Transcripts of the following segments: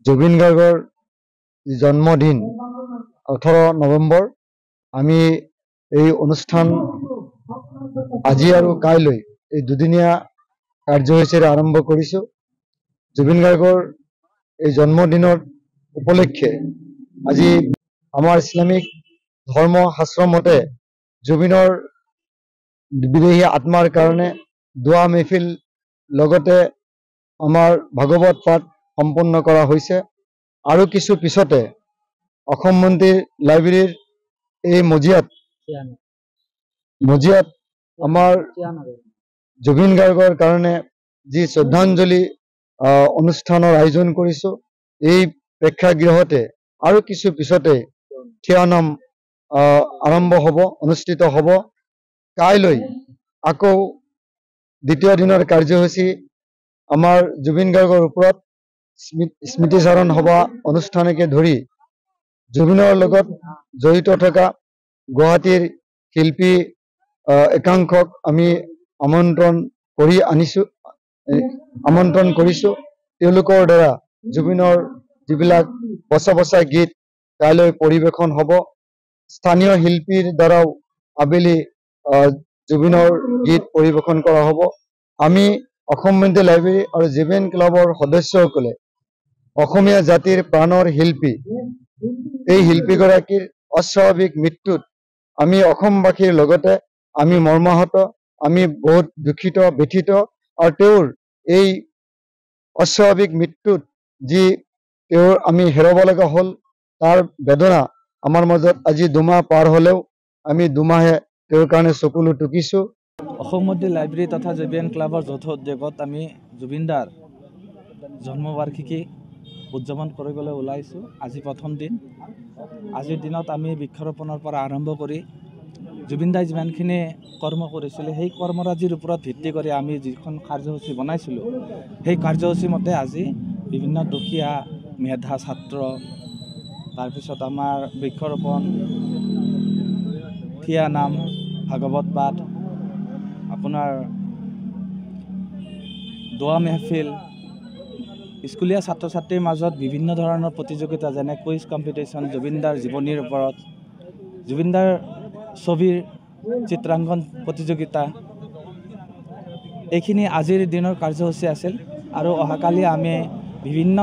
জুবিন গাৰ্গৰ জন্মদিন 18 নৱেম্বৰ। আমি এই অনুষ্ঠান আজি আৰু কাইলৈ এই দুদিনীয়া কাৰ্যসূচীৰে আৰম্ভ কৰিছোঁ। জুবিন গাৰ্গৰ এই জন্মদিনৰ উপলক্ষে আজি আমাৰ ইছলামিক ধৰ্ম শাস্ত্ৰ মতে জুবিনৰ বিদেহী আত্মাৰ কাৰণে দোৱা মেহফিল লগতে আমাৰ ভাগৱত পাঠ সম্পন্ন কৰা হৈছে। আৰু কিছু পিছতে অসম মন্দিৰ লাইব্ৰেৰীৰ এই মজিয়াত আমাৰ জুবিন গাৰ্গৰ কাৰণে যি শ্ৰদ্ধাঞ্জলি অনুষ্ঠানৰ আয়োজন কৰিছোঁ, এই প্ৰেক্ষাগৃহতে আৰু কিছু পিছতে থিয় নাম আৰম্ভ হ'ব, অনুষ্ঠিত হ'ব। কাইলৈ আকৌ দ্বিতীয় দিনৰ কাৰ্যসূচী আমাৰ জুবিন গাৰ্গৰ ওপৰত স্মৃতিচাৰণ সভা অনুষ্ঠানকে ধৰি জুবিনৰ লগত জড়িত থকা গুৱাহাটীৰ শিল্পী একাংশক আমি আমন্ত্ৰণ কৰিছোঁ। তেওঁলোকৰ দ্বাৰা জুবিনৰ যিবিলাক বচা গীত কাইলৈ পৰিৱেশন হ'ব। স্থানীয় শিল্পীৰ দ্বাৰাও আবেলি জুবিনৰ গীত পৰিৱেশন কৰা হ'ব। আমি অসম মন্দিৰ লাইব্ৰেৰী আৰু জেভিএন ক্লাবৰ সদস্যসকলে অসমীয়া জাতিৰ প্ৰাণৰ শিল্পী এই শিল্পীগৰাকীৰ অস্বাভাৱিক মৃত্যুত আমি অসমবাসীৰ লগতে আমি মৰ্মাহত, আমি বহুত দুখিত ব্যথিত। আৰু তেওঁৰ এই অস্বাভাৱিক মৃত্যুত যি তেওঁৰ আমি হেৰাব লগা হ'ল, তাৰ বেদনা আমাৰ মাজত আজি দুমাহ পাৰ হ'লেও আমি দুমাহে তেওঁৰ কাৰণে চকুলো টুকিছোঁ। অসম মন্দিৰ লাইব্ৰেৰী তথা জেভিএন ক্লাবৰ যৌথ উদ্যোগত আমি জুবিনদাৰ জন্মবাৰ্ষিকী উদযাপন কৰিবলৈ ওলাইছোঁ। আজি প্ৰথম দিন। আজিৰ দিনত আমি বৃক্ষৰোপণৰ পৰা আৰম্ভ কৰি জুবিনদাই যিমানখিনি কৰ্ম কৰিছিলে সেই কৰ্মৰাজিৰ ওপৰত ভিত্তি কৰি আমি যিখন কাৰ্যসূচী বনাইছিলোঁ, সেই কাৰ্যসূচী মতে আজি বিভিন্ন দুখীয়া মেধা ছাত্ৰ, তাৰপিছত আমাৰ বৃক্ষৰোপণ, থিয়া নাম, ভাগৱত পাঠ, আপোনাৰ দোৱা মেহফিল, স্কুলীয়া ছাত্ৰ ছাত্ৰীৰ মাজত বিভিন্ন ধৰণৰ প্ৰতিযোগিতা যেনে কুইজ কম্পিটিশ্যন, জুবিনদাৰ জীৱনীৰ ওপৰত, জুবিনদাৰ ছবিৰ চিত্ৰাংকন প্ৰতিযোগিতা, এইখিনি আজিৰ দিনৰ কাৰ্যসূচী আছিল। আৰু অহাকালি আমি বিভিন্ন,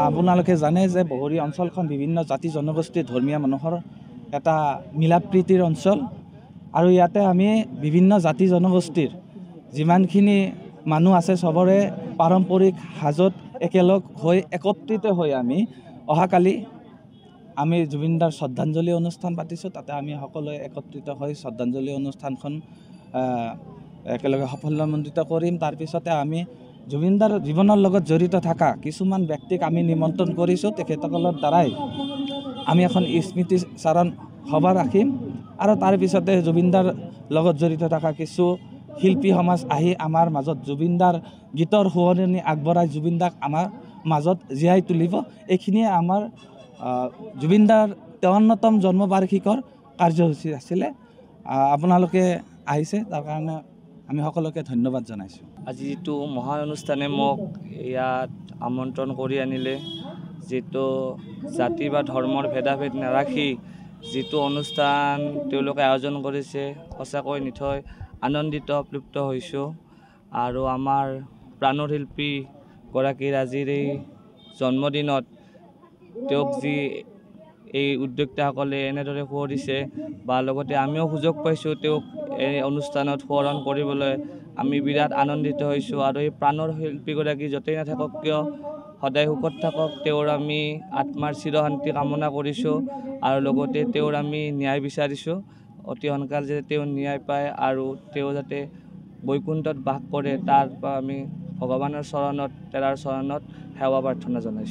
আপোনালোকে জানে যে বহৰী অঞ্চলখন বিভিন্ন জাতি জনগোষ্ঠী ধৰ্মীয় মানুহৰ এটা মিলা প্ৰীতিৰ অঞ্চল। আৰু ইয়াতে আমি বিভিন্ন জাতি জনগোষ্ঠীৰ যিমানখিনি মানুহ আছে চবৰে পাৰম্পৰিক সাজত একেলগ হৈ একত্ৰিত হৈ আমি অহাকালি আমি জুবিনদাৰ শ্ৰদ্ধাঞ্জলি অনুষ্ঠান পাতিছোঁ। তাতে আমি সকলোৱে একত্ৰিত হৈ শ্ৰদ্ধাঞ্জলি অনুষ্ঠানখন একেলগে সাফল্যমণ্ডিত কৰিম। তাৰপিছতে আমি জুবিনদাৰ জীৱনৰ লগত জড়িত থকা কিছুমান ব্যক্তিক আমি নিমন্ত্ৰণ কৰিছোঁ। তেখেতসকলৰ দ্বাৰাই আমি এখন স্মৃতিচাৰণ সভা ৰাখিম। আৰু তাৰপিছতে জুবিনদাৰ লগত জড়িত থকা কিছু শিল্পী সমাজ আহি আমাৰ মাজত জুবিনদাৰ গীতৰ সোঁৱৰণি আগবঢ়াই জুবিনদাক আমাৰ মাজত জীয়াই তুলিব। এইখিনিয়ে আমাৰ জুবিনদাৰ 53তম জন্মবাৰ্ষিকৰ কাৰ্যসূচী আছিলে। আপোনালোকে আহিছে, তাৰ কাৰণে আমি সকলোকে ধন্যবাদ জনাইছোঁ। আজি যিটো মহান অনুষ্ঠানে মোক ইয়াত আমন্ত্ৰণ কৰি আনিলে, যিটো জাতি বা ধৰ্মৰ ভেদাভেদ নাৰাখি যিটো অনুষ্ঠান তেওঁলোকে আয়োজন কৰিছে, সঁচাকৈ নিথৈ আনন্দিত প্লুপ্ত হৈছোঁ। আৰু আমাৰ প্ৰাণৰ শিল্পী গৰাকীৰ আজিৰ এই জন্মদিনত তেওঁক যি এই উদ্যোক্তাসকলে এনেদৰে সোঁৱৰিছে বা লগতে আমিও সুযোগ পাইছোঁ তেওঁক এই অনুষ্ঠানত সোঁৱৰণ কৰিবলৈ, আমি বিৰাট আনন্দিত হৈছোঁ। আৰু এই প্ৰাণৰ শিল্পীগৰাকী য'তেই নাথাকক কিয় সদায় সুখত থাকক, তেওঁৰ আমি আত্মাৰ চিৰশান্তি কামনা কৰিছোঁ। আৰু লগতে তেওঁৰ আমি ন্যায় বিচাৰিছোঁ, অতি সোনকালে যাতে তেওঁ ন্যায় পায় আৰু তেওঁ যাতে বৈকুণ্ঠত বাস কৰে, তাৰ পৰা আমি ভগৱানৰ চৰণত, তেৰাৰ চৰণত সেৱা প্ৰাৰ্থনা জনাইছোঁ।